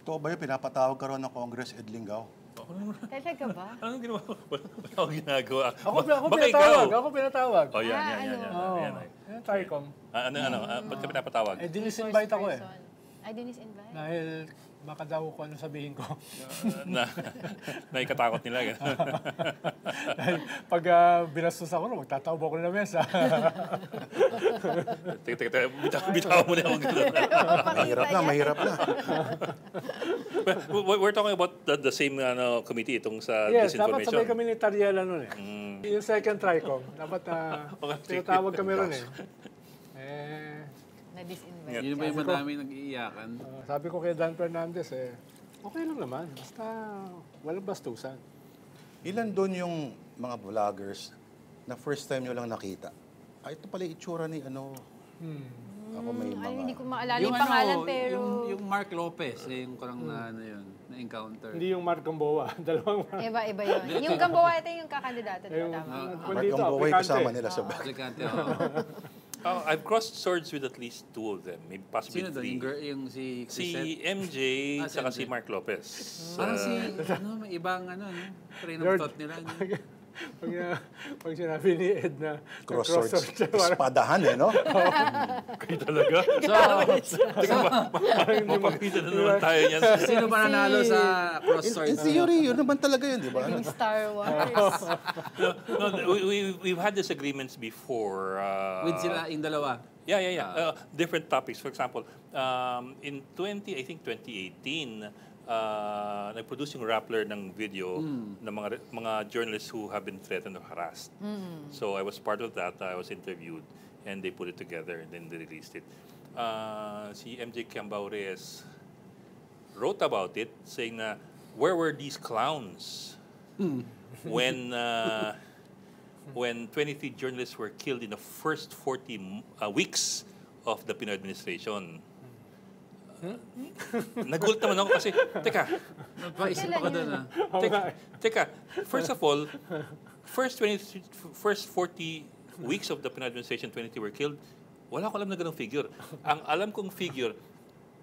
Totoo ba yun? Pinapatawag ka ron ng Congress Ed Lingaw? Talaga ba? Anong ginawa? Wala akong ginagawa. Ako Baka ikaw. pinatawag. Oh, yan. Yan, Tricom. Ba't ka pinapatawag? Dinis-invite ako eh. Ay, dinis-invite? Dahil baka daw kung ano sabihin ko. Naikatakot nila. Dahil pag binastos ako, magtataob ako na mesa. Teka, bitaw mo na ako. Mahirap na. We're talking about the same committee itong sa Yes, dapat disinformation. sabay kami ni Tariela nun eh. Yung second Tricom, dapat tinatawag kami ron eh. Na-disinvite. Yun ba yung madami nag-iiyakan? Sabi ko kay Dan Fernandez okay lang naman, basta walang bastusan. Ilan doon yung mga vloggers na first time nyo lang nakita? Ito pala yung itsura ni Ako may mga... Hindi ko maalala yung pangalan, pero... Yung Mark Lopez, yung kurang na-encounter. Hindi yung Mark Gamboa, dalawang Mark. Iba yun. Yung Gamboa, ito yung kakandidato, di ba? Tama. Mark Gamboa yung kasama nila sa back. Aplikante, I've crossed swords with at least two of them, maybe possibly Sino doon? three. Yung si Si Crisette? MJ, saka si Mark Lopez. Parang may ibang train of thought nila. Pag sinabi ni Ed na Crosswords. siya, parang Espadahan no? Kayo talaga? Mapakita na naman tayo niyan. Sino ba nanalo sa cross In swords? theory, yun naman talaga yun, di ba? Yung Star Wars. We've had disagreements before. With sila, yung dalawa. Yeah. Different topics. For example, in 2018, nag-produce yung Rappler ng video ng mga journalists who have been threatened or harassed. So I was part of that. I was interviewed and they put it together and then they released it. Si MJ Kiambao Reyes wrote about it saying na, where were these clowns when 23 journalists were killed in the first 40 weeks of the Pinoy administration? Nagulat naman ako kasi, teka, Nagpaisip ako doon teka, first of all, first 40 weeks of the Pinoy administration, 23 were killed. Wala ko alam na ganung figure. Ang alam kong figure,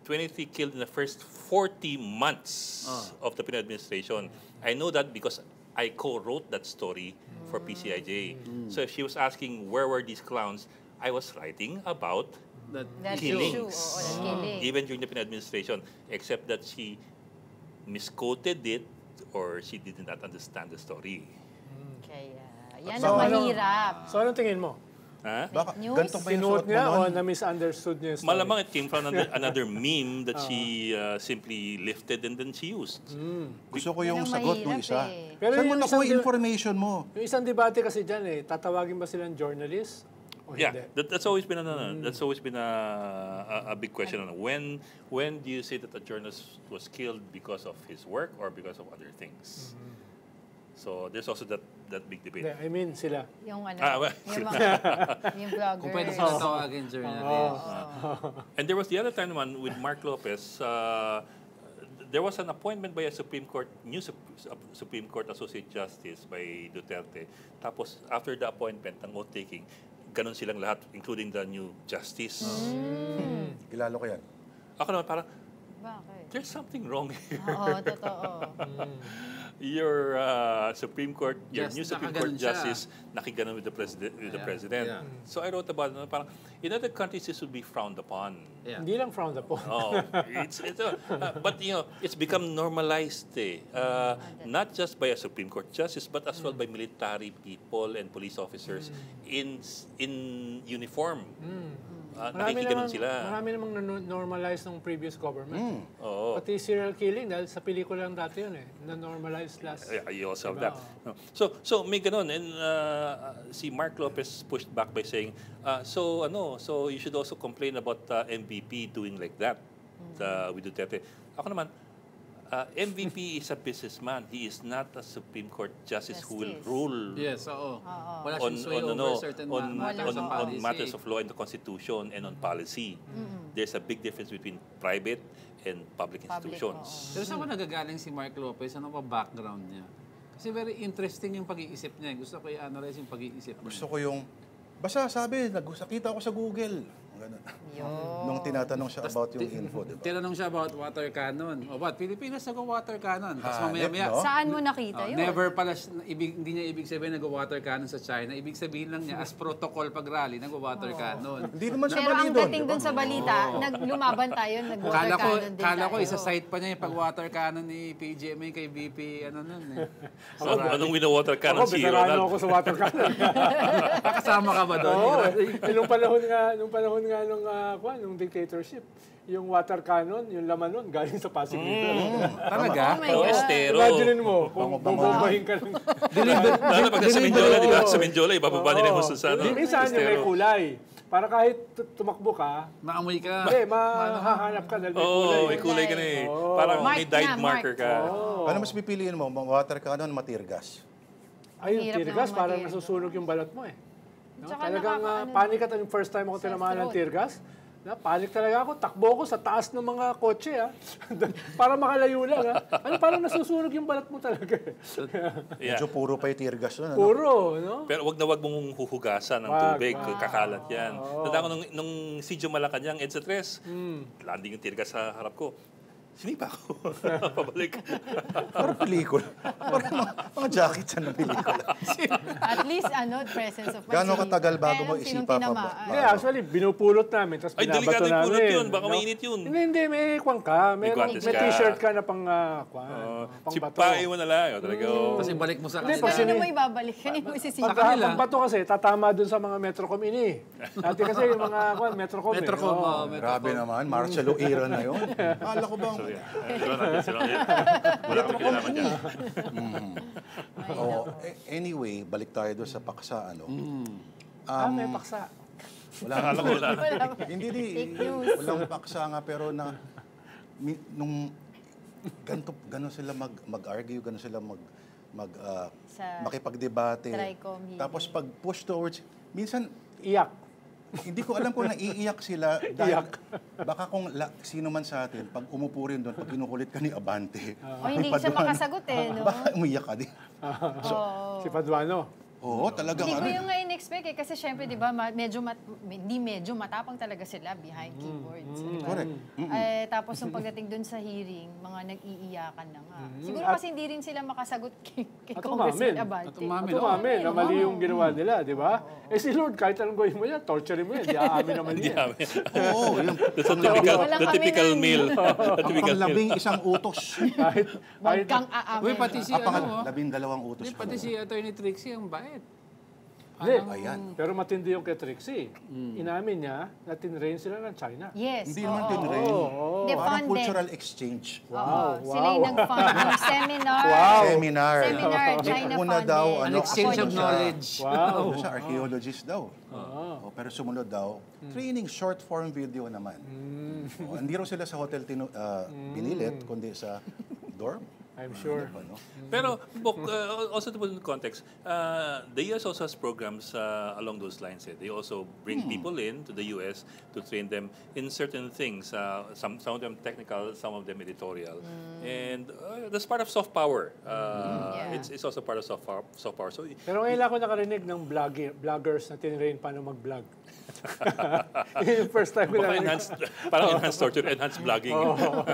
23 killed in the first 40 months of the Pinoy administration. I know that because I co-wrote that story for PCIJ. So if she was asking where were these clowns, I was writing about killings. Killing. Even during the Pinoy administration, except that she misquoted it or she did not understand the story. Kaya, yan ang mahirap. So anong tingin mo? Ha? Baka News? ganito ba yung Sinuot suot mo niya o nun? na-misunderstood niya yung story? Malamang it came from another meme that she simply lifted and then she used. Gusto ko yung Yan ang sagot ng mahirap isa. Pero Saan mo yung nakuha isang- information mo? Yung isang debate kasi dyan tatawagin ba silang journalist o Yeah, hindi? that's always been that's always been a big question. When do you say that a journalist was killed because of his work or because of other things? So there's also that big debate. Hindi, I mean sila. Yung Well, yung mga, yung vloggers. Kung pwede sila tawagin journalist. And there was the other time naman with Mark Lopez. There was an appointment by a Supreme Court, Supreme Court Associate Justice by Duterte. Tapos after the appointment ng oath-taking, ganun silang lahat, including the new justice. Kilala ko yan. Ako naman parang, Bakit? there's something wrong here. Oo, totoo. Your Supreme Court, your Just new Supreme nakaganon Court siya. Justice, nakiganon with the president. Yeah. So I wrote about it. Parang, in other countries, this would be frowned upon. Yeah. Hindi lang frowned upon. Oh, but it's become normalized. Not just by a Supreme Court Justice, but as well by military people and police officers in uniform. Nakikiganon sila. Marami namang normalize ng previous government. Oo. Pati serial killing, dahil sa pelikula lang dati yun na-normalize last. Yeah, you also have that. No. So may ganon. And si Mark Lopez pushed back by saying, so you should also complain about MVP doing like that with Duterte. Ako naman, MVP is a businessman. He is not a Supreme Court Justice who will rule Yes, oo. Wala on siyang sway over certain matters of on policy. matters of law and the Constitution and on policy. There's a big difference between private and public institutions. Pero saan ba nagagaling si Mark Lopez? Ano pa background niya? Kasi very interesting yung pag-iisip niya. Gusto ko i-analyze yung pag-iisip niya. Gusto ko yung... Basta sabi, nakita ako sa Google. Ganun. Yun. Nung tinatanong siya about yung info, di ba? Tinanong siya about water cannon. O ba't Pilipinas nag-water cannon? Tapos Hanep, mamaya-maya, no? Saan mo nakita yun? never pala, hindi niya ibig sabihin nag-water cannon sa China. Ibig sabihin lang niya, as protocol pag rally, nag-water cannon. Hindi naman siya Pero mali ang doon. dating di dun ba? sa balita, naglumaban tayo, nag-water Kala ko, cannon din kala ko tayo. isa-site pa niya yung pag-water cannon ni PGMA kay VP, ano nun eh. So, anong wino-water cannon Ako, si veterano Ronald? ako sa water cannon. Nakasama ka ba doon? Oo, nung panahon nga nung dictatorship, yung water cannon, yung laman nun, galing sa Pasig River. Talaga? Oh my Oh, God. estero. Imagine mo, kung bubombahin ka ng... Lalo pag sa Mindiola, di ba? Sa Mindiola, ibababa nila yung husod sa ano. Minsan yung may estero. kulay. Para kahit tumakbo ka, Maamoy ka. hindi, mahahanap ka dahil may Oo, kulay. may kulay ka na eh. Oo. Parang Mark may dyed na, marker mark. ka. Ano mas pipiliin mo? Water cannon, matir gas? Ay, yung Hirap tear gas, naman parang matir. nasusunog yung balat mo eh. No? Tsaka Talagang nakakaano- panic at yung first time ako tinamaan ng tear gas. Panic talaga ako. Takbo ako sa taas ng mga kotse para makalayo lang parang nasusunog yung balat mo talaga eh. Yeah. Medyo puro pa yung tear gas nun. Ano? Puro, no? Pero wag na wag mong huhugasan ng Wag, tubig, wag. kakalat yan. Tanda ko nung Sidyo Malacanang, EDSA 3, landing yung tirgas sa harap ko. Sinipa ko. Pabalik. Parang pelikula. Parang mga jacket sa ng pelikula. At least, presence of mind. Gano'ng katagal bago mo Kaya sinong isipa pa ba? tinamaan? Hindi, actually, binupulot namin. Tapos Ay, binabato delikado yung namin. pulot yun. Baka no? mainit yun. Hindi, may kwang ka. May guantes ka. t-shirt ka na pang kwan. Pang bato. Sipain mo na lang. O, talaga. Tapos ibalik mo sa Hindi, kanila. pag Sino mo ibabalik? Kanino mo isisipa? Pag bato kasi, tatama dun sa mga Metrocom ini. Dati kasi yung mga Metrocom eh. Metrocom, Oo. Grabe naman, Marcelo era na yun. Kala ko bang... Wala kami kinalaman dyan. Anyway, balik tayo doon sa paksa. Ano? May paksa. Wala Akala ko wala. Hindi, Fake news. walang paksa nga, pero nung gano'n sila mag-argue, gano'n sila Sa makipagdebate. Tricom hearing. Tapos pag push towards, minsan, Iyak. hindi ko alam kung naiiyak sila dahil baka kung sino man sa atin, pag umupo rin doon, pag kinukulit ka ni Abante, O hindi siya makasagot no? baka umiyak ka din. Oo. Si Paduano. Oo, talagang Hindi ko ano. yung nga in-expect kasi syempre, di ba, medyo matapang talaga sila behind keyboards. Di ba? Correct. Tapos nung pagdating dun sa hearing, mga nag-iiyakan na nga. Siguro At- kasi hindi rin sila makasagot kay At Congressman umamin. Abante. At umamin. Ito mami, na mali yung ginawa nila, di ba? Si Lord, kahit anong gawin mo yan, torture mo yan, di aamin na mali yan. Oo, yun. That's the Walang typical kami meal. The Ang typical meal. panglabing isang utos. Kahit, Huwag kahit, kang aamin. Uy, pati si Ang ano, labing-dalawang utos. Hindi, pati si Attorney Trixie ang bait. hindi, Ayan. pero matindi yung kay Trixie. Inamin niya na tinrain sila ng China. Yes. Hindi naman oo. tinrain. Hindi, Parang funded. cultural exchange. Oo. Sila wow. yung nag-fund ng seminar. Wow. Seminar. Seminar, China Una funded. daw, An exchange of According- knowledge. Wow. Ano siya, archaeologist daw. Pero sumunod daw, training short form video naman. Hindi raw sila sa hotel pinilit, kundi sa dorm. I'm sure. Ano? Pero, also to put in context, the US also has programs along those lines. They also bring people in to the US to train them in certain things. Some of them technical, some of them editorial. And that's part of soft power. Yeah. It's also part of soft power. So, Pero ngayon lang ako nakarinig ng vloggers na tinrain paano mag-vlog. Yun yung first time ko baka narinig. parang enhanced torture, enhanced vlogging.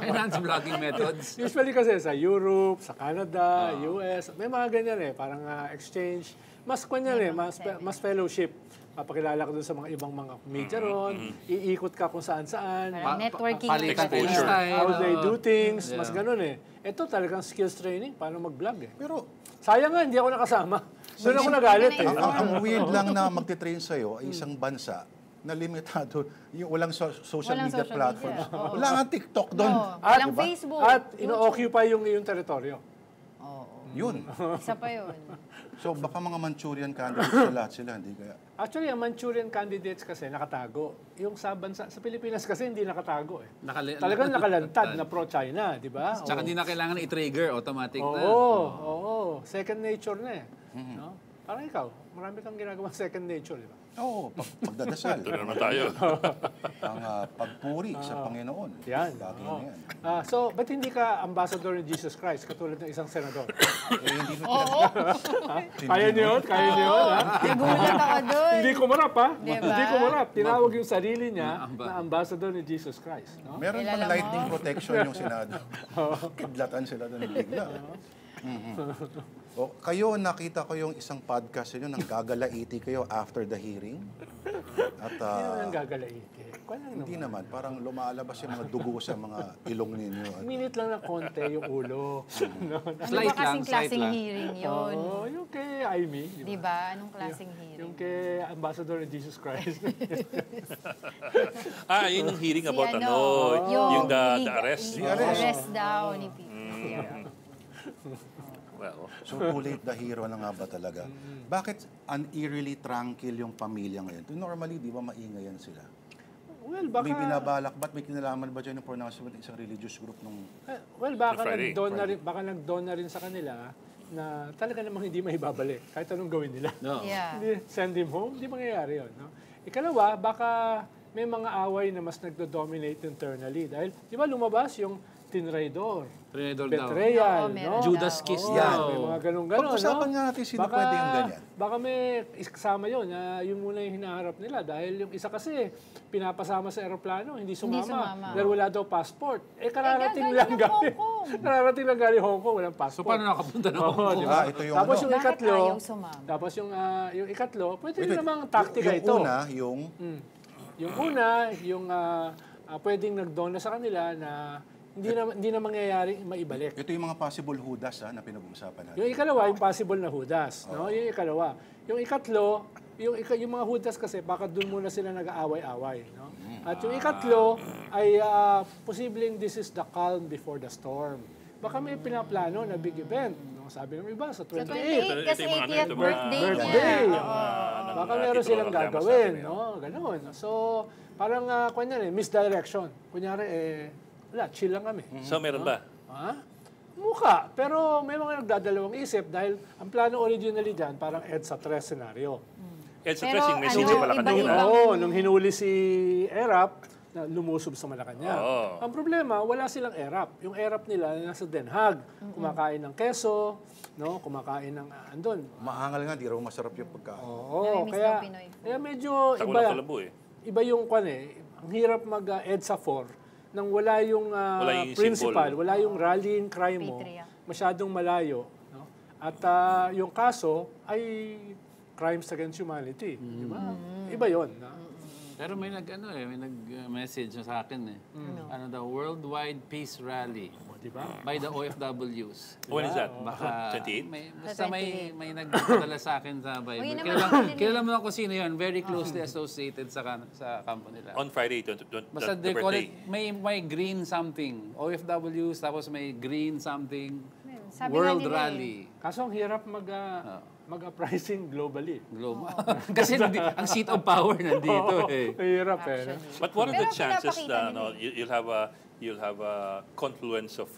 Enhanced vlogging methods. Usually kasi sa Europe, sa Canada, US, may mga ganyan parang exchange. Mas kanyan mas fellowship. Papakilala ka dun sa mga ibang mga media ron, iikot ka kung saan-saan. Parang networking. Palitan Exposure. ng style. How they do things, Yeah. mas ganun Ito talagang skills training, paano mag-vlog Pero Sayang nga, hindi ako nakasama. Doon ako nagalit ang weird lang na magtitrain sa'yo ay isang bansa na limitado, yung walang social Walang media social platforms. media, oo. Wala nga TikTok doon. Oo. Ah, Walang diba? Facebook. At ino-occupy yung iyong teritoryo. Oo. Yun. Isa pa yun. So baka mga Manchurian candidates sa lahat sila, hindi kaya. Actually, ang Manchurian candidates kasi nakatago. Yung sa bansa, sa Pilipinas kasi hindi nakatago Talagang nakalantad na pro-China, di ba? Tsaka hindi na kailangan i-trigger, automatic na. Oo. Second nature na No? Parang ikaw, marami kang ginagawang second nature, di ba? Oo, pagdadasal. Ito na naman tayo. Ang pagpuri sa Panginoon. Yan. Bagay Oo. na yan. So, ba't hindi ka ambassador ni Jesus Christ katulad ng isang senador? Hindi mo Oo. Kaya niyo yun? Kaya niyo yun? Ha? Nagulat ako doon. Hindi kumarap, ha? Diba? Hindi kumarap. Tinawag yung sarili niya na ambassador ni Jesus Christ. No? Meron Kilala pang mo? lightning protection yung Senado. Kidlatan sila doon bigla. O, kayo, nakita ko yung isang podcast ninyo nang gagalaiti kayo after the hearing. At Hindi naman ang gagalaiti. Kung lang hindi naman. naman, parang lumalabas yung mga dugo sa mga ilong ninyo. At, Minute lang ng konti yung ulo. No? Ano Slight ba kasing lang, slight klaseng lang. hearing yun? Oo, yung kay Amy. Di ba? Di ba? Anong klaseng hearing? Yung kay ambassador ni Jesus Christ. Yun yung hearing about Si yung the legal- arrest. arrest daw ni Peter. Well, so, too late the hero na nga ba talaga? Bakit eerily tranquil yung pamilya ngayon? Normally, di ba maingay yan sila? Well, baka... May binabalak ba't may kinalaman ba dyan yung pronouncement ng isang religious group nung... Well, baka Friday. nag-dawn na rin sa kanila na talaga namang hindi maibabalik kahit anong gawin nila. No. Yeah. Hindi, send him home, hindi mangyayari yun. No? Ikalawa, baka may mga away na mas nagdo-dominate internally. Dahil, di ba lumabas yung tinraidor, Trinidor daw. betrayal, Oo, meron no? Judas daw. kiss Oo. Yan, daw. may mga ganun-ganon, Pag-usapan no? nga natin sino pwede yung ganyan. Baka may kasama yun, yun muna yung hinaharap nila. Dahil yung isa kasi, pinapasama sa aeroplano, hindi sumama. sumama. Dahil wala daw passport. Kararating gagaling lang ng galing. Hong Kong. Kararating lang galing Hong Kong, walang So, passport. paano nakapunta na Oo, di ba? ito yung Tapos ano. yung Bakit ikatlo, ayaw sumama? tapos yung ikatlo, pwede Wait, rin wait. namang taktika yung ito. una, yung... Yung una, yung pwedeng nag-down na sa kanila na hindi na mangyayari maibalik. Ito yung mga possible hudas na pinag-uusapan natin. Yung ikalawa, yung possible na hudas. No? Yung ikalawa. Yung ikatlo, yung mga hudas kasi baka doon muna sila nag-aaway-away. No? At yung ikatlo ay posibleng this is the calm before the storm. Baka may pinaplano na big event. No? Sabi ng iba, sa Sa 28. 28, kasi Ito yung mga 80th ano, birthday niya. Birthday. ng Baka mga meron titulo silang ng llamas gagawin. natin, No? Ganun. So, parang misdirection. Kunyari, wala, chill lang kami. So, meron ba? Ha? Mukha. Pero may mga nagdadalawang isip dahil ang plano originally dyan, parang EDSA 3 scenario. At sa Pero tracing message ano, sa Malacanang iba-iba. na. Oo, nung hinuli si ERAP, na lumusob sa Malacanang. Oo. Ang problema, wala silang ERAP. Yung ERAP nila nasa Den Haag. Kumakain ng keso, no? Kumakain ng andun. Maangal nga, di raw masarap yung pagkain. Oo, Namimiss kaya, ng Pinoy food. kaya medyo Sa iba. Kulambo eh. Iba yung ang hirap mag-EDSA 4 nang wala yung, Wala yung principal, symbol. wala yung rallying cry mo, Patria. masyadong malayo. No? At yung kaso ay crimes against humanity. Di ba? Iba yun. No? Pero may nag-message sa akin eh. Ano daw, Worldwide Peace Rally. Di ba? By the OFWs. When is that? Baka 28? basta may nagpadala sa akin sa Uy, Bible. yun naman Kilala, ako din eh. kilala mo ako sino yun. Very closely associated sa kampo nila. On Friday, Basta the they call birthday. it, may green something. OFWs, tapos may green something. Sabi World nga nila Rally. Kaso ang hirap mag-uprising globally. Global. Kasi ang seat of power nandito eh. Ang hirap eh. No? But what are the Pero chances pinapakita na nila you'll have a confluence of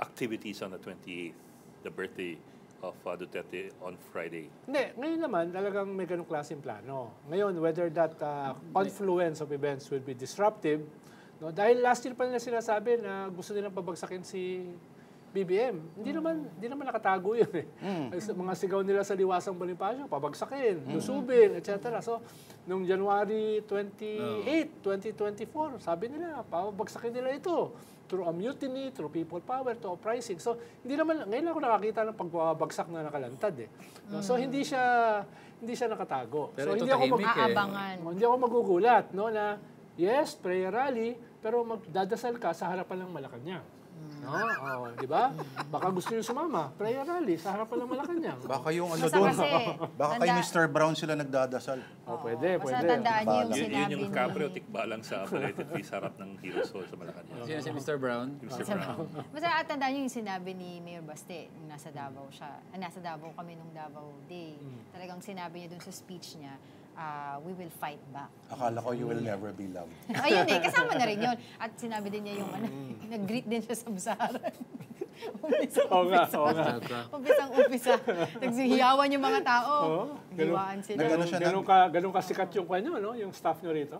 activities on the 28th, the birthday of Duterte on Friday? Hindi, ngayon naman talagang may ganong klaseng plano. Ngayon, whether that confluence of events will be disruptive, no? Dahil last year pa nila sinasabi na gusto nilang pabagsakin si BBM. Hindi naman nakatago yun eh. Mga sigaw nila sa Liwasang Bonifacio, pabagsakin, lusubin, etc. So, nung January 28, 2024, sabi nila, pabagsakin nila ito through a mutiny, through people power, to uprising. So, ngayon ako nakakita ng pagbabagsak na nakalantad eh. No? So, hindi siya nakatago. Pero so, ito hindi ako tahimik eh. Aabangan. hindi ako magugulat, no, na yes, prayer rally, pero magdadasal ka sa harapan ng Malacanang. No? Oh, di ba? Baka gusto niyo sumama, prayer rally sa harapan ng Malacanang. Baka yung ano Basta doon, kasi, baka kay Mr. Brown sila nagdadasal. Oh, pwede. Basta tandaan niyo yung Yun sinabi yung ni... kapre o tikbalang sa Balete Tree sa harap ng Heroes Hall sa Malacanang. Sino si Mr. Brown? Mr. Brown. Basta tandaan niyo yung sinabi ni Mayor Baste nung nasa Davao siya. Nasa Davao kami nung Davao Day. Talagang sinabi niya dun sa speech niya, we will fight back. Akala ko you will never be loved. Ayun eh, kasama na rin yun. At sinabi din niya yung nag-greet din siya sa basaran. Oo nga, oo nga. Umpisang-umpisa. Nagsihiyawan yung mga tao. Oo, ganun. Hiwaan sila. Nag-ano siya, Ganun kasikat yung kanyo, no? Yung staff nyo rito.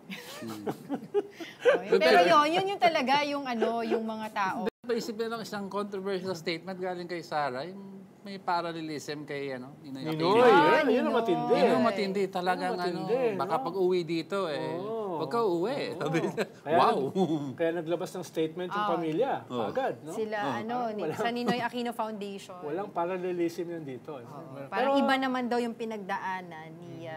Pero yun yung talaga yung yung mga tao. Paisip lang isang controversial statement galing kay Sarah, yung may parallelism kay Ninoy Ninoy, Aquino. yun ang matindi. Yun ang matindi. Talagang matindi, baka no? pag uwi dito, huwag ka uwi. Sabi niya, Kaya, wow. Kaya naglabas ng statement yung pamilya. Agad, no? Sila, sa Ninoy Aquino Foundation. Walang parallelism yun dito. Parang iba naman daw yung pinagdaanan ni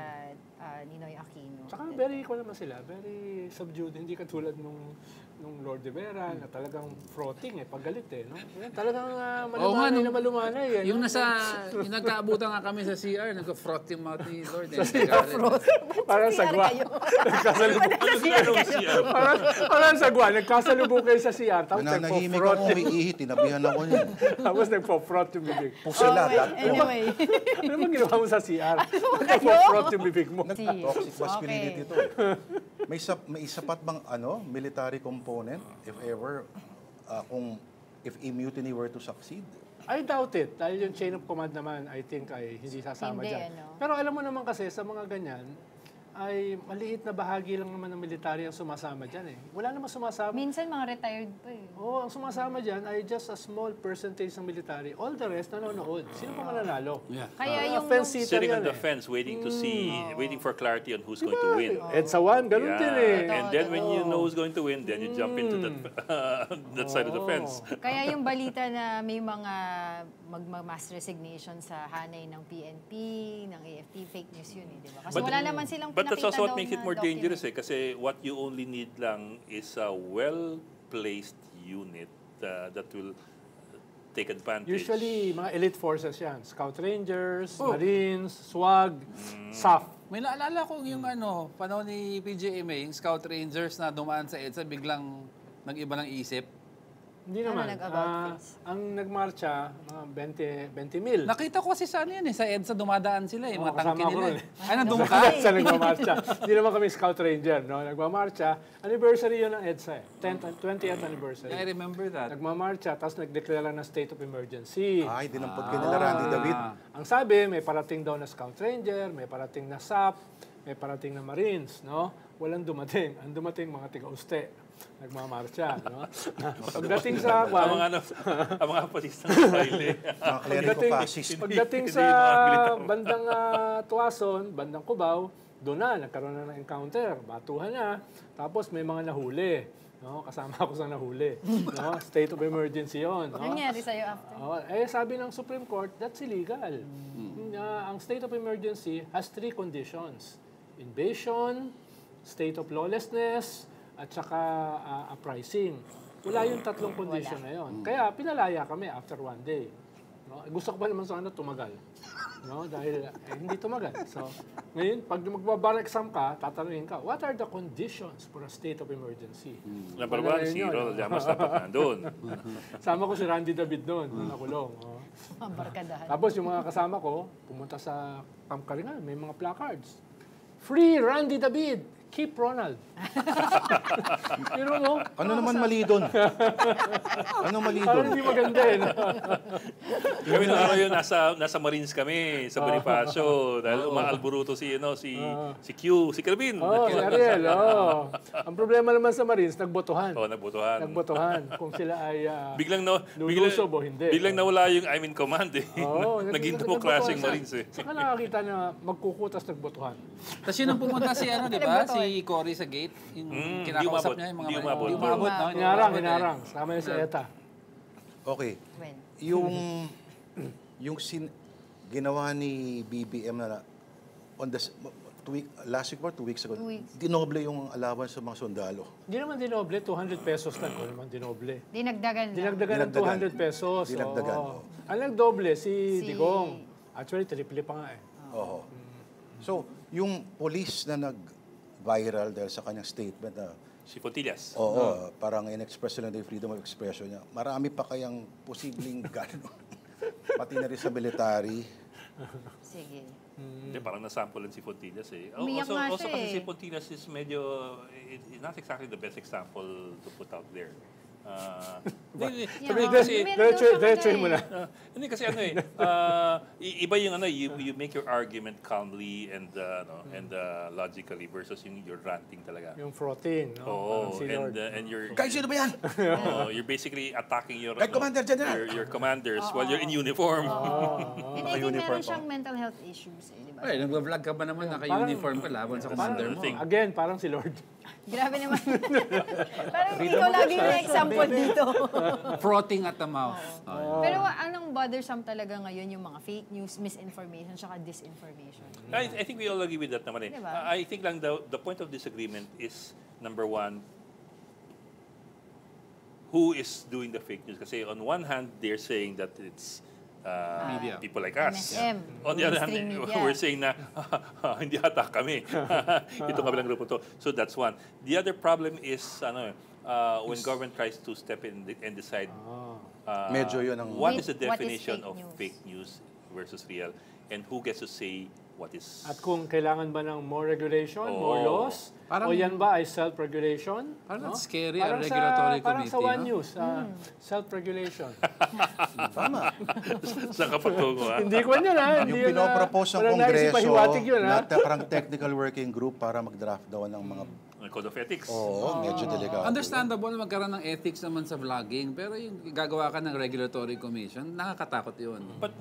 Ninoy Aquino. Tsaka very equal naman sila. Very subdued. Hindi katulad nung Lord de Vera na talagang frotting paggalit no? Yan, talagang malumanay na malumanay. Yung yung nagkaabutan nga kami sa CR, nagka-frot yung mouth ni Lord. Parang sagwa. Parang sagwa. Nagkasalubong kayo sa CR. Tapos Nananahimik nagpo-frot. ako, umiihi, tinabihan ako niya. Tapos nagpo-frot yung bibig. Pusila, Anyway. Ano bang ginawa mo sa CR? Nagpo-frot yung bibig mo. Toxic masculinity to. May sapat bang military component if ever if a mutiny were to succeed? I doubt it. Dahil yung chain of command naman, I think ay hindi sasama Hindi, dyan. Pero alam mo naman kasi sa mga ganyan, ay maliit na bahagi lang naman ng military ang sumasama dyan Wala naman sumasama. Minsan mga retired pa Oo, ang sumasama dyan ay just a small percentage ng military. All the rest nanonood. Sino pa mananalo? Yeah. Kaya yung Fence sitter Sitting on yan the fence, waiting to see, waiting for clarity on who's going to win. EDSA 1, ganun din And then when you know who's going to win, then you jump into that side of the fence. Kaya yung balita na may mga mass resignation sa hanay ng PNP, ng AFP, fake news yun di ba? Kasi wala naman silang But that's also what daw makes it na more document. dangerous kasi what you only need lang is a well-placed unit that will take advantage. Usually, mga elite forces yan. Scout Rangers, Marines, SWAG, SAF. May naalala ko yung panahon ni PGMA, yung Scout Rangers na dumaan sa EDSA, biglang nag-iba ng isip. Hindi Ano naman. nag-about face? Ang nagmarcha, mga 20 mil. Nakita ko kasi sa sa EDSA dumadaan sila mga kasama tangke ako nila. ron Ay, nandun ka? Sa nagmamarcha. Hindi naman kami Scout Ranger, no? Nagmamarcha. Anniversary yun ng EDSA 20th anniversary. I remember that. Nagmamarcha, tapos nagdeklara ng state of emergency. Ay, dinampot ka nila Randy David. Ang sabi, may parating daw na Scout Ranger, may parating na SAP, may parating na Marines, no? Walang dumating. Ang dumating mga tiga-uste. Nagmamarcha, no? Pagdating sa ang mga polis ng Israeli. Mga clerico-fascist. Pagdating sa bandang Tuason, bandang Cubao, doon na, nagkaroon na ng encounter. Batuhan na. Tapos may mga nahuli. No? Kasama ako sa nahuli. No? State of emergency yon. No? Ano nangyari sa'yo after? Sabi ng Supreme Court, that's illegal. Ang state of emergency has 3 conditions. Invasion, state of lawlessness, at saka uprising. Wala yung 3 condition na yun. Kaya pinalaya kami after 1 day. No? Gusto ko pa naman sana tumagal. No? Dahil hindi tumagal. So, ngayon, pag magbabar exam ka, tatanungin ka, what are the conditions for a state of emergency? Number 1, si Ronald Llamas dapat nandun. Sama ko si Randy David doon, nakulong. Mga barkadahan. Tapos yung mga kasama ko, pumunta sa Camp Karingan, may mga placards. Free Randy David! Keep Ronald. Pero mo? Ano naman mali doon? Ano mali Parang doon? hindi maganda no? Kami na ngayon, nasa Marines kami, sa Bonifacio, dahil umaalburuto si Q, si Calvin. Si Ariel. Ang problema naman sa Marines, nagbotohan. Nagbotohan. Nagbotohan kung sila ay lulusob o hindi. Biglang nawala yung I'm in command Naging democracy yung Marines Saka nakakita na magkukutas nagbotohan. Tapos yun ang pumunta si di ba? Si Cory sa gate. Yung kinakausap niya yung mga Hindi umabot. Hindi umabot, no? Hinarang. Sama niya si Eta. Okay. When? Yung ginawa ni BBM na last week or 2 weeks ago, 2 weeks. dinoble yung allowance sa mga sundalo. Hindi naman dinoble, 200 pesos lang. Hindi naman dinoble. Dinagdagan lang. Dinagdagan ng 200 pesos. Dinagdagan. Ang nagdoble, si Digong. Actually, triple pa nga Oo. So, yung police na nag-viral dahil sa kanyang statement na Si Fontillas. parang in-express lang yung freedom of expression niya. Marami pa kayang posibleng gano'n. Pati na rin sa military. Sige. Hindi, parang nasample si Fontillas Umiyak nga Also siya kasi si Fontillas is medyo, not exactly the best example to put out there. Diretsuhin mo na. Hindi kasi iba yung you make your argument calmly and logically versus yung you're ranting talaga. Yung frotting, no? Parang si Lord. And you're Guys, sino ba yan? you're basically attacking your Kay Commander General. your commanders while you're in uniform. And I think Naka-uniform meron pa. siyang mental health issues, di ba? Ay, nag-vlog ka ba naman naka-uniform ka laban sa commander mo? Again, parang si Lord. Grabe naman. Parang ikaw lagi yung example dito. Frotting at the mouth. Pero anong bothersome talaga ngayon yung mga fake news, misinformation, saka disinformation. I think we all agree with that naman eh. Diba? I think lang the point of disagreement is number one, who is doing the fake news? Kasi on one hand, they're saying that it's Media. people like us. MSM, On the other hand, mainstream media. we're saying na hindi ata kami. Ito kabilang grupo to. So that's one. The other problem is when government tries to step in and decide Medyo yun ang... what is the What is definition fake of news? fake news versus real and who gets to say what is... At kung kailangan ba ng more regulation, more laws, Parang- o yan ba ay self-regulation? Parang that's scary, Parang regulatory parang sa committee, One no? News, self-regulation. Tama. Saan ka patungo, ha? Hindi ko yun, ha? Yung pinopropose ng walang naisip Kongreso pahiwatig yun, ha? na parang technical working group para mag-draft daw ng mga... Code of Ethics. Medyo delikado. Understandable na magkaroon ng ethics naman sa vlogging, pero yung gagawa ka ng regulatory commission, nakakatakot yun. But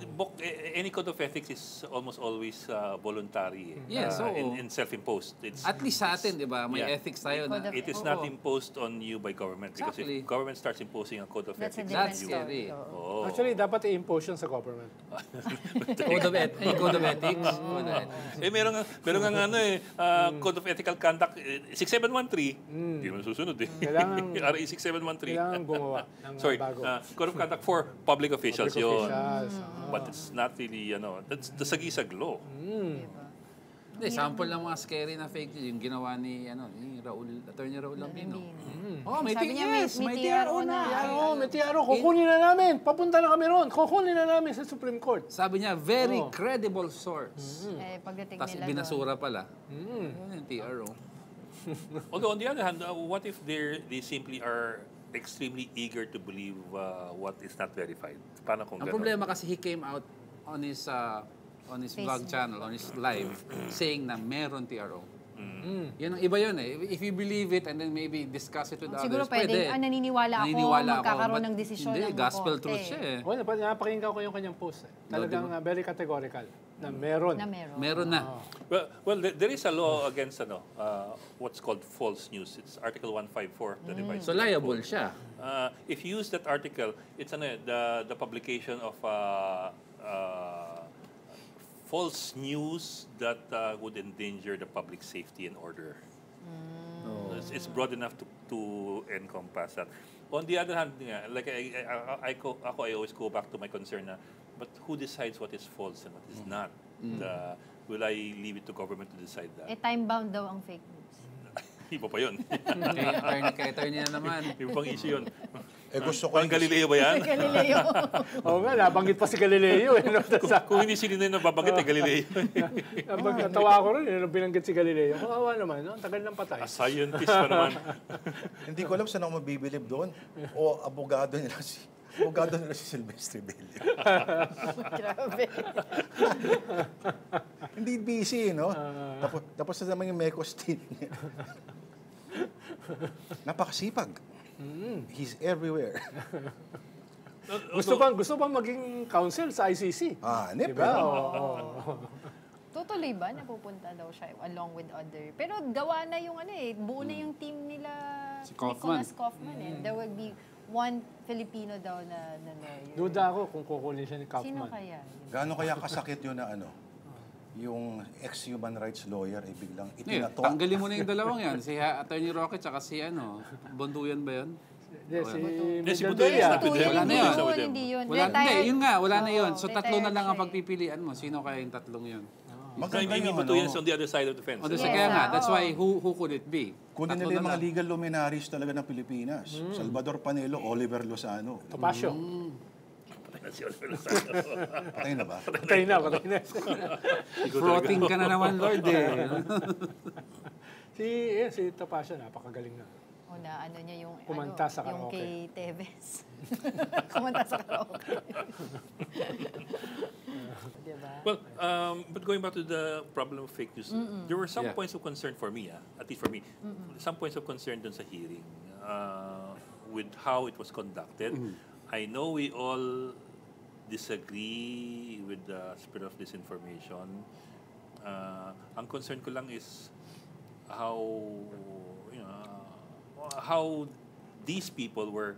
any code of ethics is almost always voluntary. Yes, oo. And self-imposed. It's, At least sa atin, di ba? May Yeah. ethics tayo na. it is not imposed on you by government. Because Exactly. if government starts imposing a code of That's a ethics, different That's you- scary. story. Oh. Actually, dapat i-impose yun sa government. Code of ethics. Code of ethics. Code of ethics. meron nga Code of Ethical Conduct 6713. Hindi mo susunod eh. Kailangan- RA 6713. Kailangan gumawa ng Sorry, bago. Code of Conduct for public officials yun. Officials. But it's not really, that's the sagisag law. Diba? Hindi, sample ng mga scary na fake news, yung ginawa ni Attorney Raul Lambino. Oh, may Sabi niya, TRO may TRO na. May TRO, kukunin na namin. Papunta na kami ron. Kukunin na namin sa Supreme Court. Sabi niya, very credible source. Pagdating Tapos nila binasura pala. Yun yung TRO. Although on the other hand, what if they simply are extremely eager to believe what is not verified? Paano kung Ang ganun? problema kasi he came out on his vlog channel, on his live, saying na meron TRO. Yan ang iba yun eh. If you believe it and then maybe discuss it with Siguro others, pwede, pwede. naniniwala ako, magkakaroon But ng desisyon Hindi, ng gospel korte. truth siya eh. Well, napakinggan ko yung kanyang post. Talagang very categorical na meron. Na meron. Meron na. Well, there is a law against what's called false news. It's Article 154, the Revised So liable siya. If you use that article, it's the publication of false news that would endanger the public safety and order. It's broad enough to encompass that. On the other hand, like I always go back to my concern na, but who decides what is false and what is not? Will I leave it to government to decide that? Time-bound daw ang fake news. Iba pa yun. Kay attorney na naman. Iba pang issue yun. Gusto ko Pang Galileo ba yan? Galileo. Oo nga, nabanggit pa si Galileo. Kung hindi sino na nababanggit, Galileo. Natawa ko rin, nung binanggit si Galileo. Kawawa naman, no? Ang tagal ng patay. A scientist pa naman. Hindi ko alam saan ako mabibilib doon. O abogado nila si Silvestre Bello. Grabe. Hindi busy, no? Tapos na naman yung Mecos team niya. Napakasipag. He's everywhere. Gusto bang maging counsel sa ICC? Nip. Diba? Tutuloy ba? Napupunta daw siya along with other. Pero gawa na yung buo na yung team nila Si Kaufman. Nicholas Kaufman. There will be one Filipino daw na lawyer. Duda ako kung kukunin siya ni Sino Kaufman. kaya? Gaano kaya kasakit yun na yung ex-human rights lawyer ay biglang Yeah, itinato. tanggalin mo na yung dalawang yan. Si Attorney Roque tsaka si Bonduyan ba yan? Hindi, si si Miguel Budoy, Doria. si Budoy. Wala na yun. Hindi yun. Wala, hindi, yun nga, wala na yun. So Oo, tatlo na retired lang ang siya pagpipilian mo. Sino kaya yung tatlong yun? Maganda Hindi yung mo to yan on the other side of the fence. O, Yes, kaya nga, that's oo. why, who could it be? kunin Tatlo nila yung na mga lang. legal luminaries talaga ng Pilipinas. Salvador Panelo, Oliver Lozano. Topacio. Patay na ba? Patay na. Frotting ka na naman, Lord eh. Si Topacio, napakagaling na. na ano niya yung Kumanta sa yung karaoke. kay Tevez. Kumanta sa karaoke. Diba? Well, but going back to the problem of fake news, there were some Yeah. points of concern for me, at least for me, some points of concern dun sa hearing with how it was conducted. I know we all disagree with the spread of disinformation. Ang concern ko lang is how how these people were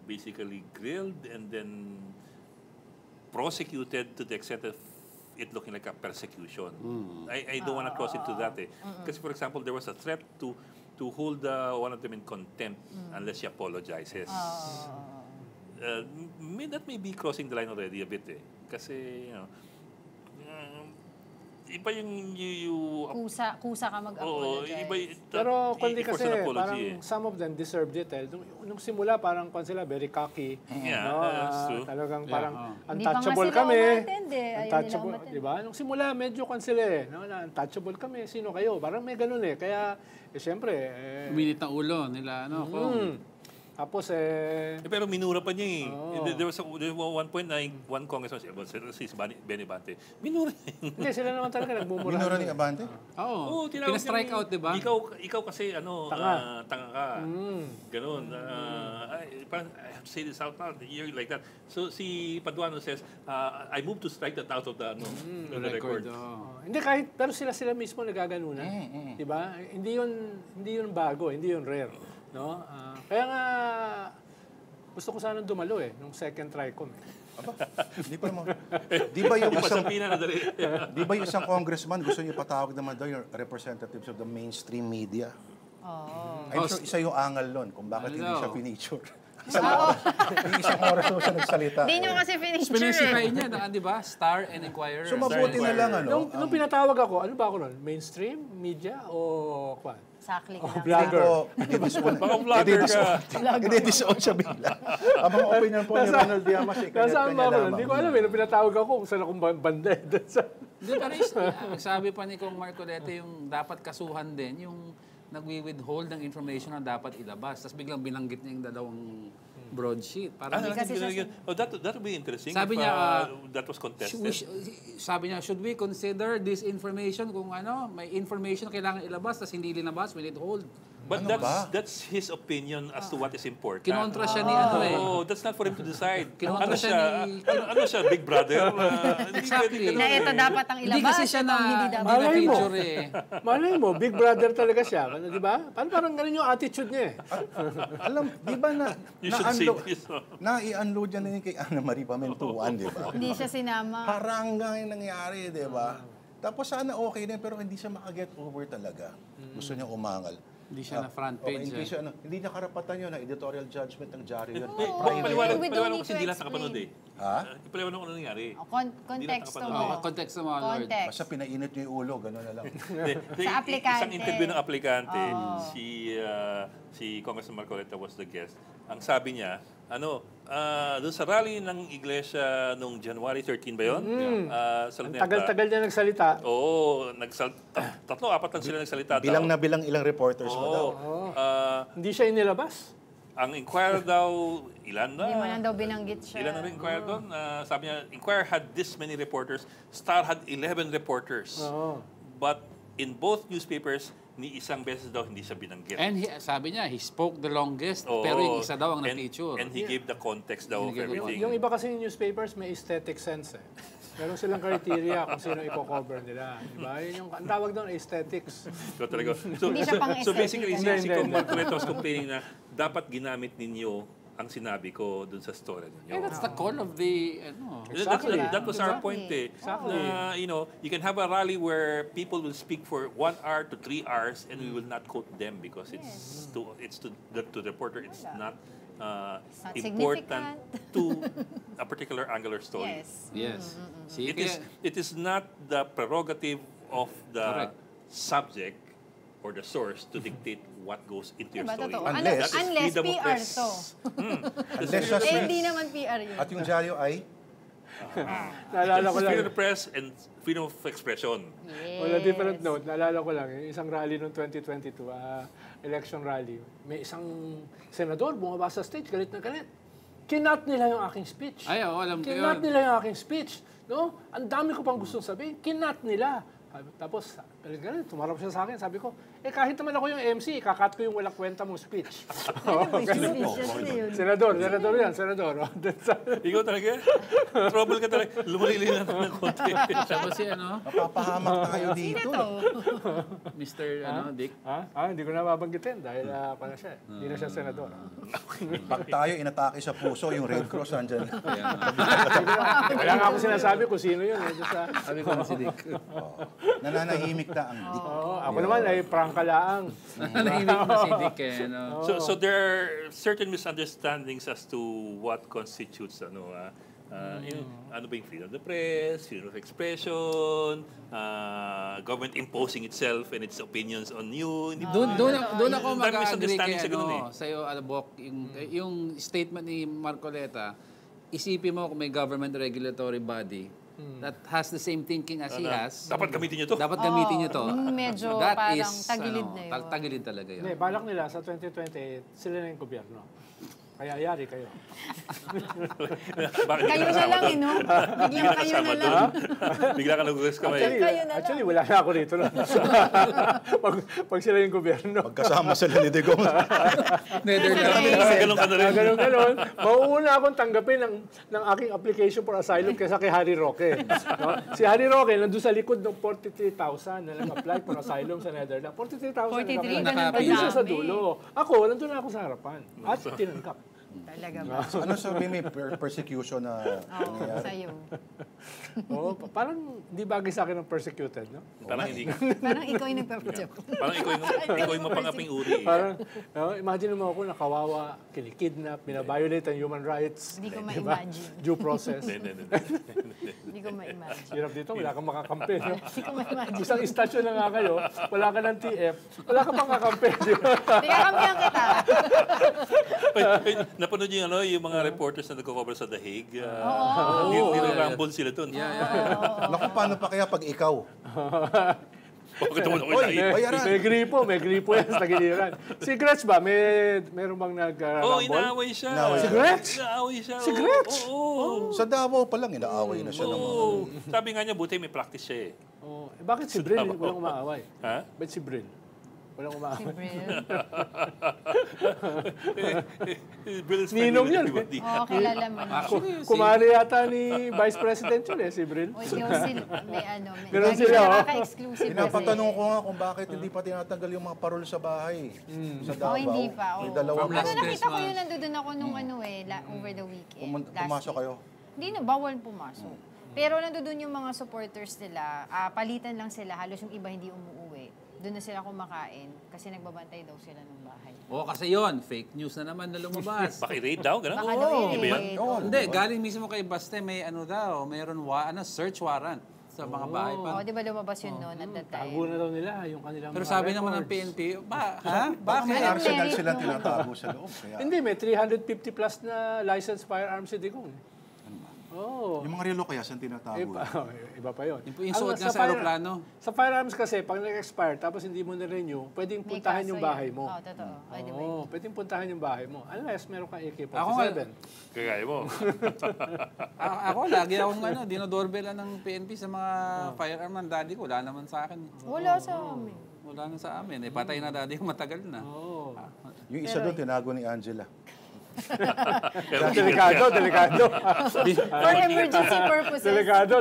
basically grilled and then prosecuted to the extent of it looking like a persecution. I don't want to cross into that. Because, for example, there was a threat to hold one of them in contempt unless she apologizes. That may be crossing the line already a bit. Kasi, iba yung Kusa ka mag-apologize. Pero kundi i-force kasi, an apology, parang some of them deserved it. Nung simula, parang sila very cocky. Yeah, no? that's true. Talagang Yeah, parang Hindi pa nga untouchable sila kami. umattend Ayaw Untouchable, nila umattend. di ba? Nung simula, medyo sila no? Na untouchable kami. Sino kayo? Parang may ganun Kaya, syempre, Uminit na ulo nila, ano, tapos Pero minura pa niya There was one point na one congressman, si Benny Bante, minura niya. hindi, sila naman talaga nagmumura. Minura ni Abante? Oo. Tinawag Pina-strike niya, out, di ba? Ikaw kasi, Tanga. tanga ka. Ganun. Parang, I have to say this out loud. You're like that. So, si Paduano says, I moved to strike that out of the record. Hindi pero sila mismo nagaganunan. Di ba? Hindi yun bago, hindi yun rare, no? Kaya nga gusto ko sanang dumalo nung second TRICOM. Di pa naman. Di ba yung isang Pasampina na dali. Di ba yung isang congressman gusto niyo patawag naman daw yung representatives of the mainstream media? I'm sure isa yung angal nun kung bakit hindi siya feature. Yung isang oras daw siya nagsalita. Hindi nyo kasi finish Specify niya, di ba? Star and Inquirer. So mabuti na lang Nung pinatawag ako, ano ba ako nun? Mainstream media o kwan? Sakli ka lang. Vlogger. Baka vlogger ka. Ididison siya bigla. Ang mga opinion po ni Ronald Diamas, Nasaan ba ako nun? lamang. Hindi ko alam nung pinatawag ako kung saan akong banda. Hindi, pero sabi pa ni Kong Marcoleta yung dapat kasuhan din, yung nagwi-withhold ng information na dapat ilabas. Tapos biglang binanggit niya yung dalawang broadsheet. Parang That would be interesting Sabi if niya, that was contested. sabi niya, should we consider this information kung may information kailangan ilabas tapos hindi linabas, we withhold. But that's his opinion as to what is important. Kinontra siya ni that's not for him to decide. Kinontra Ano siya siya, siya, Big Brother? Exactly. Na ito dapat ang ilabas. Hindi kasi siya hindi dapat. Malay mo. feature Malay mo, Big Brother talaga siya. Di ba? Parang ganun yung attitude niya Alam, di ba You should say this. na-i-unload yan din kay Ana Marie Pamentuan, di ba? Hindi siya sinama. Parang yung nangyari, di ba? Tapos sana okay din, pero hindi siya makaget over talaga. Gusto niya umangal. Hindi siya na front Okay, page. hindi niya karapatan yun, na editorial judgment ng diaryo yun. Paliwanag We don't paliwanag need kasi to hindi lang explain. nakapanood Ha? Ipaliwanag ko ano nangyari. Konteksto Hindi mo. lang Context mo, Lord. Context. Basta pinainit niyo yung ulo, gano'n na lang. Sa aplikante. Isang interview ng aplikante, si Congressman Marcoleta was the guest. Ang sabi niya, doon sa rally ng iglesia nung January 13 ba yun? Sa Ang Luneta. tagal-tagal niya nagsalita. Oo, tatlo, apat lang sila nagsalita. Bilang na bilang ilang reporters mo daw. Hindi siya inilabas. Ang Inquirer daw, ilan na? Hindi mo lang daw binanggit siya. Ilan na rin Inquirer doon? Sabi niya, Inquirer had this many reporters. Star had 11 reporters. But in both newspapers, ni isang beses daw hindi siya binanggit. And sabi niya, he spoke the longest, pero yung isa daw ang na-feature. And he gave the context daw of everything. Yung iba kasi yung newspapers may aesthetic sense Meron silang criteria kung sino ipo-cover nila. Diba? Yun yung, ang tawag doon, aesthetics. So, talaga. Hindi siya pang So basically, aesthetic. si Kong Marcoleta was complaining na dapat ginamit ninyo ang sinabi ko dun sa story ninyo. And that's the call of the, Exactly. That was our point Na, you can have a rally where people will speak for 1 hour to 3 hours and we will not quote them because it's to the reporter, it's not important to a particular angular story. Yes. Yes. It is not the prerogative of the Correct. subject or the source to dictate what goes into your Diba, story. totoo? Unless- Unless freedom of PR press. to. Unless siya Eh, hindi naman PR yun. At yung diaryo ay Naalala ko lang. Freedom of press and freedom of expression. Yes. On a different note, naalala ko lang, yung isang rally noong 2022, election rally, may isang senador bumaba sa stage, galit na galit. Kinat nila yung aking speech. Ay, alam ko Kinat yun. nila yung aking speech. No? Ang dami ko pang gustong sabihin, kinat nila. Tapos, galit, tumarap siya sa akin. Sabi ko, kahit naman ako yung MC, kakat ko yung walang kwenta mong speech. Senador yan, senador. Ikaw talaga? Trouble ka talaga. Lumulili lang ng konti. Siya ba si Mapapahamak tayo dito. Mr. Dick? Hindi ko na mabanggitin dahil pala siya. Hindi na siya senador. Pag tayo inatake sa puso, yung Red Cross nandyan. Wala nga ako sinasabi kung sino yun. Sabi ko si Dick. Nananahimik na ang dik. Ako naman ay prangkalaang. Nahimik na si Dick So there are certain misunderstandings as to what constitutes ano ba yung freedom of the press, freedom of expression, government imposing itself and its opinions on you. Doon ako Ang dami mag-agree misunderstanding kay sa ganun sa'yo, Albok, yung statement ni Marcoleta, isipin mo kung may government regulatory body that has the same thinking as he has. Dapat gamitin niyo to. Dapat gamitin niyo to. Medyo That parang is, tagilid na yun. Tagilid talaga yun. Hindi, balak nila sa 2028, sila na yung gobyerno. Kaya yari kayo. Bakit Kayo na lang, Biglang kayo na lang. Bigla ka nag-ugas kamay. Kayo na lang. Actually, wala na ako dito. Pag sila yung gobyerno. Pagkasama sila ni Digong. Netherlands. Ganun ka na rin. Ganon. Mauuna akong tanggapin ng aking application for asylum kaysa kay Harry Roque. No? Si Harry Roque, nandun sa likod ng 43,000 na nag-apply for asylum sa Netherlands. 43,000 43, nag-apply. ganun Ayun siya sa kadami. dulo. Ako, nandun na ako sa harapan. At tinangkap. Talaga ba? Ano sabi may persecution na Oo, sa'yo. Parang di bagay sa akin ng persecuted, no? Parang hindi ka. Parang ikaw yung nagpapadyo. Parang ikaw yung mapangaping uri. Parang, imagine mo ako nakawawa, kinikidnap, binabiolate ang human rights. Hindi ko Diba? ma-imagine. Due process. Hindi ko ma-imagine. Hirap dito, wala kang makakampi. No? Hindi ko ma-imagine. Isang istasyon na nga kayo, wala ka ng TF, wala ka pang kakampi. Di ba? Teka, kampihan kita. Napanood yung yung mga reporters na nagko-cover sa The Hague. Oo. Nirarambol sila doon. Naku, paano pa kaya pag ikaw? Bakit mo ako Oy, nakita? bayaran. May gripo yan sa tagiliran. Si Gretsch ba? Meron bang Oo, nag-rambol? inaaway siya. Inaaway Si Gretsch? Inaaway siya. Si Gretsch? Oo. Sa Davao pa lang, inaaway na siya ng mga... Oo. Sabi nga niya, buti may practice siya eh. Bakit si Bril walang umaaway? Ha? Ba't si Bril? Walang Si umaaway. Brill's Ninong yun. everybody. Oo, kilala mo na. Kumari yata ni Vice President yun si Bril. O, exclusive. May Ganun lagi sila, siya oh. nakaka-exclusive Pinapatanong ko nga kung bakit hindi pa tinatanggal yung mga parol sa bahay. Sa Davao. hindi pa. May Oo. dalawang Ano, last nakita ko Christmas. yun, nandun ako nung over the weekend. Pumasok kayo. Hindi na, bawal pumasok. Pero nandun yung mga supporters nila, palitan lang sila, halos yung iba hindi umuwi. Doon na sila kumakain kasi nagbabantay daw sila ng bahay. Kasi yon fake news na naman na lumabas. Baki-rate daw, gano'n? Baka daw yun Iba yan? eh. Oo. Hindi, galing mismo kay Baste, may mayroon search warrant sa mga bahay pa. Oo, di ba lumabas yun noon at that Tago time? na daw nila yung kanilang Pero mga sabi naman ng records. PNP, Bakit may Anong arsenal merit sila nung- tinatago sa loob? Kaya, Hindi, may 350 plus na licensed firearms si Digong. Oo. yung mga relo kaya saan tinatago? Iba pa yun. Yung suot niya sa aeroplano. Sa firearms kasi, pag nag-expire tapos hindi mo na-renew, pwedeng May puntahan kaso yung yun. bahay mo. Oo, totoo. Ay, di ba? Oo, pwedeng puntahan yung bahay mo. Unless meron kang AK-47. Ako nga, Kagaya mo. Ako, lagi akong dinodoorbellan ng PNP sa mga firearm ng daddy ko. Wala naman sa akin. Wala sa amin. Wala na sa amin. Patay na daddy ko matagal na. Oo. Yung isa doon, tinago ni Angela. Delikado. For emergency purposes. Delikado.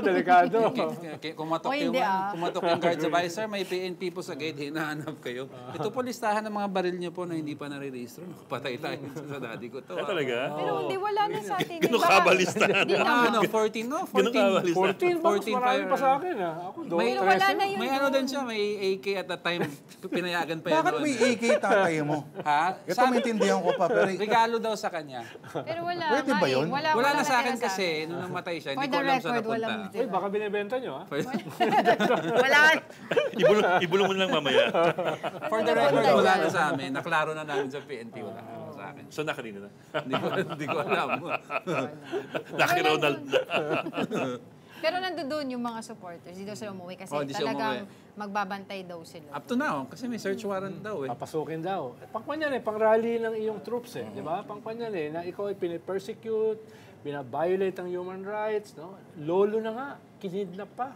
Kumatok O, hindi, kumatok yung guard sa visor, may PNP po sa gate, hinahanap kayo. Ito po listahan ng mga baril niyo po na hindi pa nare-register. Patay tayo sa daddy ko to. Talaga? Pero hindi, wala na sa atin. Ganun kabalistahan. Hindi na. 14 no? Ganun kabalistahan. 14 mas marami pa sa akin. Ako, May, Pero wala na yun. may ano din siya, may AK at that time, pinayagan pa yan. Bakit may AK tatay mo? Ha? Ito maintindihan ko pa, pero Regalo daw sa kanya. Pero wala. Pwede ba yun? Wala na sa akin natira kasi, nung namatay siya, For hindi the ko alam saan record, walang napunta. Uy, baka binibenta nyo, ha? Wala. Ibulong mo na lang mamaya. For the record, wala na sa amin. Naklaro na namin sa PNP. Wala na sa sa akin. So, nakanina na. Hindi ko alam. Naki Ronald na. Pero nandoon yung mga supporters, hindi daw sila umuwi kasi Hindi sila talagang magbabantay daw sila. Up to now, kasi may search warrant daw eh. Papasukin daw. Pangkwan yan pang rally ng iyong troops di ba? Pangkwan yan na ikaw ay pinipersecute, binabiolate ang human rights, no? Lolo na nga, kinidnap pa.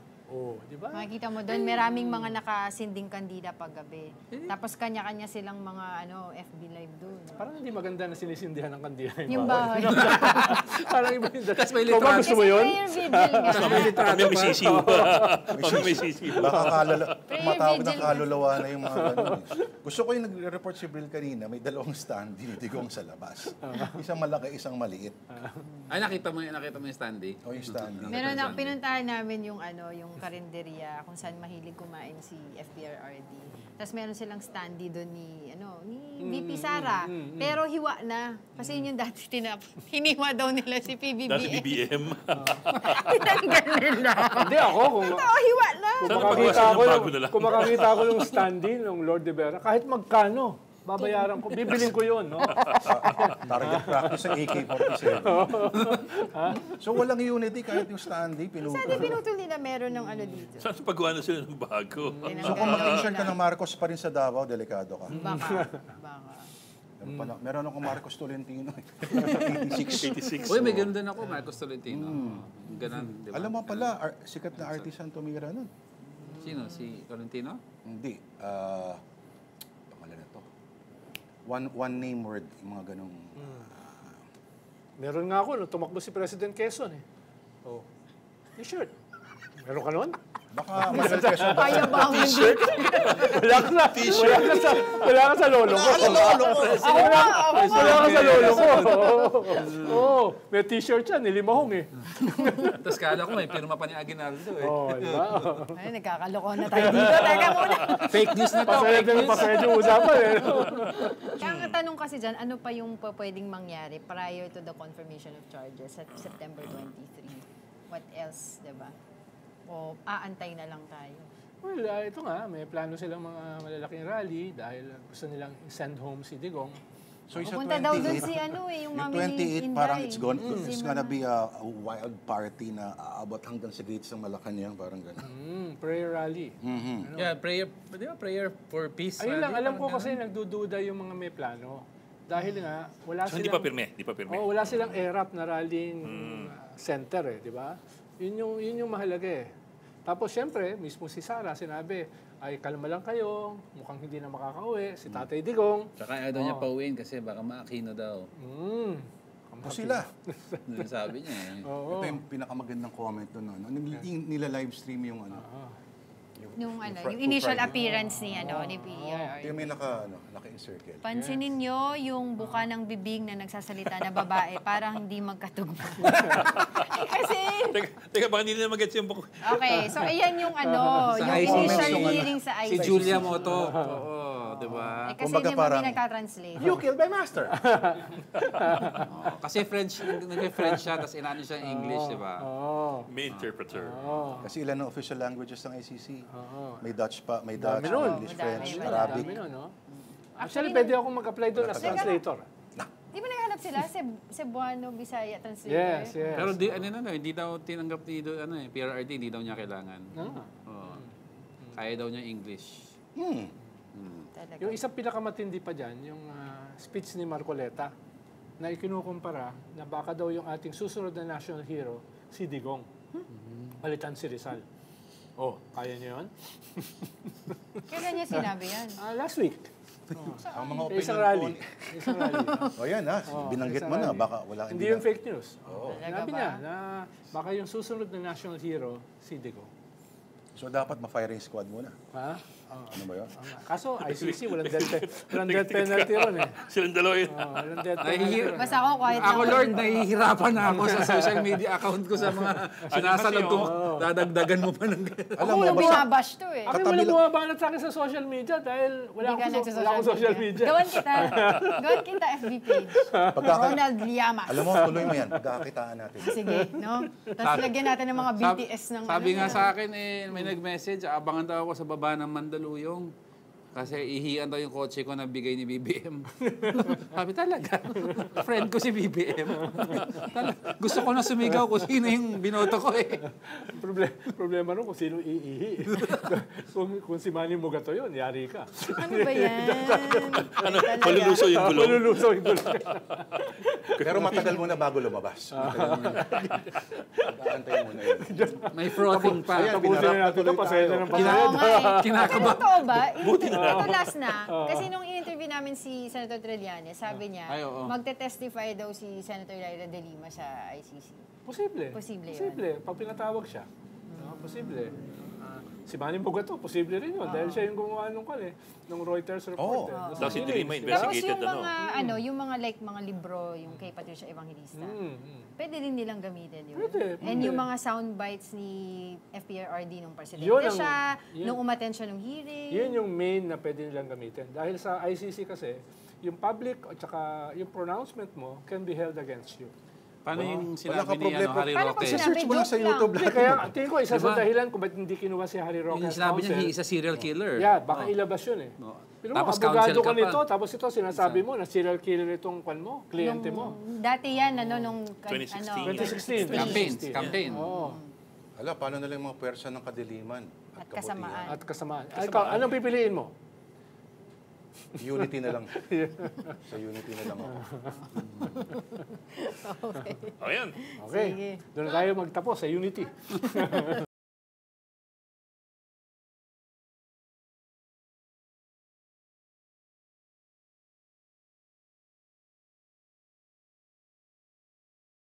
Di ba? Makikita mo doon, maraming mga nakasinding kandida paggabi. Tapos kanya-kanya silang mga FB live doon. Parang hindi maganda na sinisindihan ng kandila Yung bahay. Parang iba yung Tapos may Ikaw ba litrato. gusto mo yun? Prayer vigil nga. Kami may sisiw. Kami may sisiw. Baka Prayer matawag ng vigil. kaluluwa na yung mga ganun. Gusto ko yung nag-report si Bril kanina, may dalawang stand, dinidigong sa labas. Isang malaki, isang maliit. Ay, nakita mo yung standee? O yung standee. Meron na, pinuntahan namin yung yung karinderya kung saan mahilig kumain si FBRRD. Tapos meron silang standee doon ni VP Sara. Pero hiwa na. Kasi yun yung dati hiniwa daw nila si PBBM. Dati BBM. Tinanggal nila. Hindi ako. Ito, hiwa na. Kung makakita ko yung standee ng Lord de Vera, kahit magkano, babayaran ko, bibiling ko yun, no? Target practice sa AK-47. So walang unity kahit yung standee, pinutol. Sabi pinutol nila meron ng dito. Saan sa paggawa na sila ng bago? So kung mag-insert ka ng Marcos pa rin sa Davao, delikado ka. Baka. Meron akong Marcos Tolentino. 86. Uy, may ganun din ako, Marcos Tolentino. Ganun, di ba? Alam mo pala, sikat na artisan tumira nun. Sino? Si Tolentino? Hindi. Pangalan na to. One name word, yung mga ganong... Meron nga ako, nung tumakbo si President Quezon T-shirt. Meron ka nun? Baka Marcel Quezon. Kaya ba ang t-shirt? Wala ka sa lolo ko. Wala ka sa lolo ko. May t-shirt yan, nilimahong Tapos kala ko may pirma pa ni Aguinaldo eh. Diba? Ay, nagkakalokohan na tayo dito. Teka muna. Fake news na to. Pasayad yung usapan Kaya ang tanong kasi dyan, ano pa yung pwedeng mangyari prior to the confirmation of charges at September 23? What else, diba? O aantay na lang tayo? Well, ito nga, may plano silang mga malalaking rally dahil gusto nilang send home si Digong. So isa Pupunta daw dun 28, si yung yung mami ni 28 Inday. parang it's gonna be a wild party na aabot hanggang sa gates ng Malacanang, parang gano'n. Prayer rally. Yeah, prayer, di ba? Prayer for peace. Ayun lang, rally, alam ko parang kasi nagdududa yung mga may plano. Dahil nga, wala So, silang... hindi pa pirme. wala silang ERAP na rallying center di ba? Yun yung mahalaga Tapos siyempre, mismo si Sara sinabi, ay kalma lang kayo, mukhang hindi na makakauwi, si Tatay Digong. Tsaka ayaw daw niya pauwiin kasi baka maakino daw. O sila. Yun sabi niya eh. Ito yung pinakamagandang comment doon. Nila live stream yung Yung initial appearance ni PRR. Yung may naka-encircle. Pansinin nyo yung buka ng bibig na nagsasalita na babae, parang hindi magkatugma. Kasi, Teka, baka hindi nila mag-gets yung buko. okay, so ayan yung Sa yung ICC. initial hearing sa ICC. Si Julia Moto. Oo, di ba? Kasi Kumbaga di ba parang, may nagka-translate? You killed my master. Kasi French, nag-French siya, tapos inano siya in English, di ba? May interpreter. Kasi ilan ang official languages ng ICC? May Dutch pa, may Dutch, nun. English, Madami, French, madami. Arabic. Dami nun, Actually, pwede akong mag-apply doon as translator. Di ba naghanap sila? Cebuano, Bisaya, translator? Yes. Pero hindi daw tinanggap ni PRRD, hindi daw niya kailangan. Oo. Kaya daw niya English. Talaga. Yung isang pinakamatindi pa dyan, yung speech ni Marcoleta, na ikinukumpara na baka daw yung ating susunod na national hero, si Digong. Palitan si Rizal. Kaya niyo yun? Kailan niya sinabi yan? Last week. Ang mga Isang opinion rally. poll. Isang rally. O yan binanggit mo na, baka wala Hindi yung fake news. Talaga Sinabi ba? niya na baka yung susunod na national hero, si Digong. So dapat ma-firing squad muna. Ha? Ano ba yun? Kaso ICC, walang death penalty ron Silang dalawa yun. Walang death penalty ron. Basta ako quiet Ako, lang. Lord, nahihirapan na ako sa social media account ko sa mga sinasalag ko. Dadagdagan mo pa ng Ako walang binabash to eh. Akin walang bumabanat sa akin sa social media dahil wala akong social media. Gawan kita FB page. Ronald Llamas. Alam mo, tuloy mo yan. Pagkakakitaan natin. Sige, no? Tapos lagyan natin ng mga BTS ng Sabi nga sa akin, may nag-message, abangan daw ako sa baba ng Mandaluyong. Kasi ihian daw yung kotse ko na bigay ni BBM. Sabi talaga, friend ko si BBM. Gusto ko na sumigaw kung sino yung binoto ko eh. Problema nun kung sino iihi. kung si Manny Mogato yun, yari ka. Ano ba yan? Ano, maluluso yung gulong. Maluluso yung gulong. Pero matagal muna bago lumabas. Antayin muna yun. May frothing pa. Ayan, Tapusin na natin ito, pasaya na ng pasaya. Oo nga eh. Kinakaba- Totoo ba? Ito last na. Kasi nung in-interview namin si Senator Trillanes, sabi niya, Ay, oo. magte-testify daw si Senator Lyra De Lima sa ICC. Posible. Posible yun. Posible. Pag pinatawag siya. Posible. Si Manny Mogato, posible rin yun. Dahil siya yung gumawa nung Reuters report. Tapos si De Lima Tapos investigated, yung mga, yung mga mga libro, yung kay Patricia Evangelista, pwede rin nilang gamitin yun. Pwede. And yung mga sound bites ni FPRRD nung presidente Yun ang- siya, nung umattend siya nung hearing. Yun yung main na pwede nilang gamitin. Dahil sa ICC kasi, yung public at saka yung pronouncement mo can be held against you. Paano yung Wala sinabi ka ni problema. Harry Paano Roque? kung sinabi? Search mo lang sa Joke YouTube Hindi, lahat. kaya tingin ko isa sa Diba? dahilan kung ba't hindi kinuha si Harry Roque Yung as sinabi niya, he counsel. is a serial killer. Yeah, baka ilabas yun eh. No. Pero Tapos abogado counsel ka ka nito, pa. tapos ito sinasabi mo na serial killer itong kliyente mo. Dati yan, nung 2016. 2016. Campaign. Oo. Ala, paano na lang yung mga pwersa ng kadiliman At kabutihan? kasamaan. At kasamaan. Ay, ikaw, anong pipiliin mo? Unity na lang. Sa unity na lang ako. Ayan. Okay. Sige. Doon na tayo magtapos sa Unity.